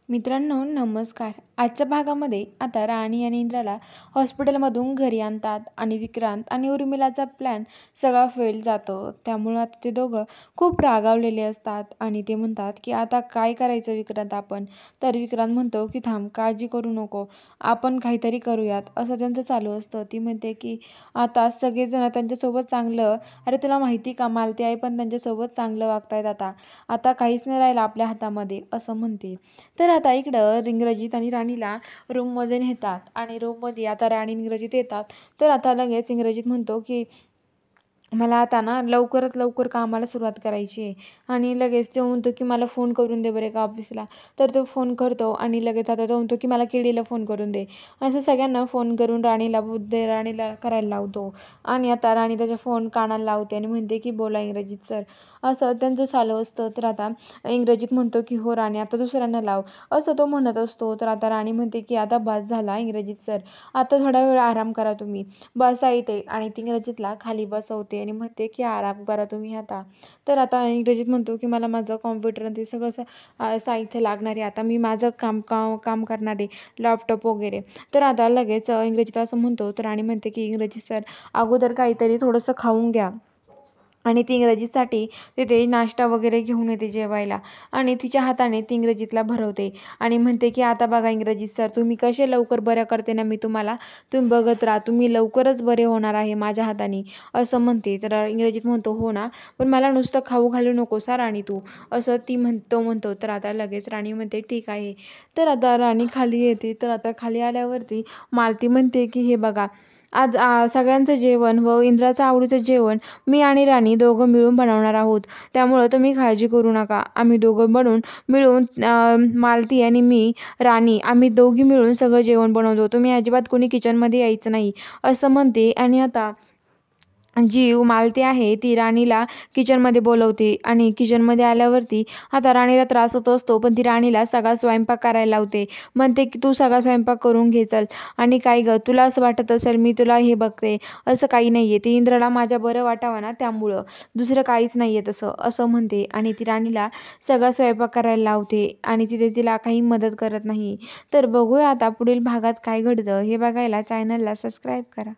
मित्रांनो नमस्कार. आजच्या भागामध्ये आता राणी आणि इंद्राला हॉस्पिटलमधून घरी आणतात आणि विक्रांत आणि उर्मिलाचा प्लॅन सगळा फेल जातो. त्यामुळं आता ते दोघं खूप रागावलेले असतात आणि ते म्हणतात की आता काय करायचं विक्रांत आपण. तर विक्रांत म्हणतो की थांब, काळजी करू नको, आपण काहीतरी करूयात, असं त्यांचं चालू असतं. ती म्हणते की आता सगळेजण त्यांच्यासोबत चांगलं, अरे तुला माहिती का मालती आई पण त्यांच्यासोबत चांगलं वागतायत, आता आता काहीच नाही राहिलं आपल्या हातामध्ये, असं म्हणते. तर आता इकडं इंग्रजित आणि राणीला रूममध्ये नेतात आणि रूममध्ये आता राणी इंग्रजित येतात. तर आता लगेच इंग्रजित म्हणतो की मला आता ना लवकरात लवकर कामाला सुरुवात करायची आहे. आणि लगेच तो म्हणतो की मला फोन करून दे बरं एका ऑफिसला. तर तो फोन करतो आणि लगेच आता तो म्हणतो की मला केडीला फोन करून दे. असं सगळ्यांना फोन करून राणीला करायला लावतो. आणि आता राणी त्याचा फोन कानाला लावते आणि म्हणते की बोला इंग्रजित सर, असं त्यांचं चालू असतं. तर आता इंग्रजित म्हणतो की हो राणी, आता दुसऱ्यांना लाव, असं तो म्हणत असतो. तर आता राणी म्हणते की आता बस झाला इंग्रजित सर, आता थोडा वेळ आराम करा तुम्ही, बसा इथे. आणि ती इंग्रजितला खाली बसवते आणि म्हणते की आराम करा तुम्ही आता. तर आता इंग्रजित म्हणतो की मला माझं कॉम्प्युटर आणि ते सगळं साहित्य लागणार आहे, आता मी माझं काम काम काम करणार आहे, लॅपटॉप वगैरे. तर आता लगेच इंग्रजित असं म्हणतो. तर राणी म्हणते की इंग्रजित सर, अगोदर काहीतरी थोडंसं खाऊन घ्या. आणि ती इंग्रजीसाठी तिथे नाश्ता वगैरे घेऊन येते जेवायला आणि तिच्या हाताने ती इंग्रजीतला भरवते आणि म्हणते की आता बघा इंग्रजीत सर, तुम्ही कसे लवकर बऱ्या करते ना मी तुम्हाला, तुम्ही बघत राहा, तुम्ही लवकरच बरे होणार आहे माझ्या हाताने, असं म्हणते. तर इंग्रजीत म्हणतो हो ना, पण मला नुसतं खाऊ घालू नकोसा राणी तू, असं म्हणतो. तर आता लगेच राणी म्हणते ठीक आहे. तर आता राणी खाली येते. तर आता खाली आल्यावरती मालती म्हणते की हे बघा, आज सगळ्यांचं जेवण व इंद्राचं आवडीचं जेवण मी आणि राणी दोघं मिळून बनवणार आहोत. त्यामुळं तुम्ही काळजी करू नका. आम्ही दोघं मिळून मालती आणि मी, राणी, आम्ही दोघी मिळून सगळं जेवण बनवतो. तुम्ही अजिबात कोणी किचनमध्ये यायचं नाही, असं म्हणते. आणि आता जी मालती आहे ती राणीला किचनमध्ये बोलवते आणि किचनमध्ये आल्यावरती आता राणीला त्रास होत असतो, पण ती राणीला सगळा स्वयंपाक करायला लावते. म्हणते की तू सगळा स्वयंपाक करून घे चल. आणि काय गं, तुला असं वाटत असेल मी तुला हे बघते, असं काही नाही आहे, ते इंद्राला माझ्या बरं वाटावं ना त्यामुळं, दुसरं काहीच नाही आहे तसं, असं म्हणते. आणि ती राणीला सगळा स्वयंपाक करायला लावते आणि तिला काही मदत करत नाही. तर बघूया आता पुढील भागात काय घडतं, हे बघायला चॅनलला सबस्क्राईब करा.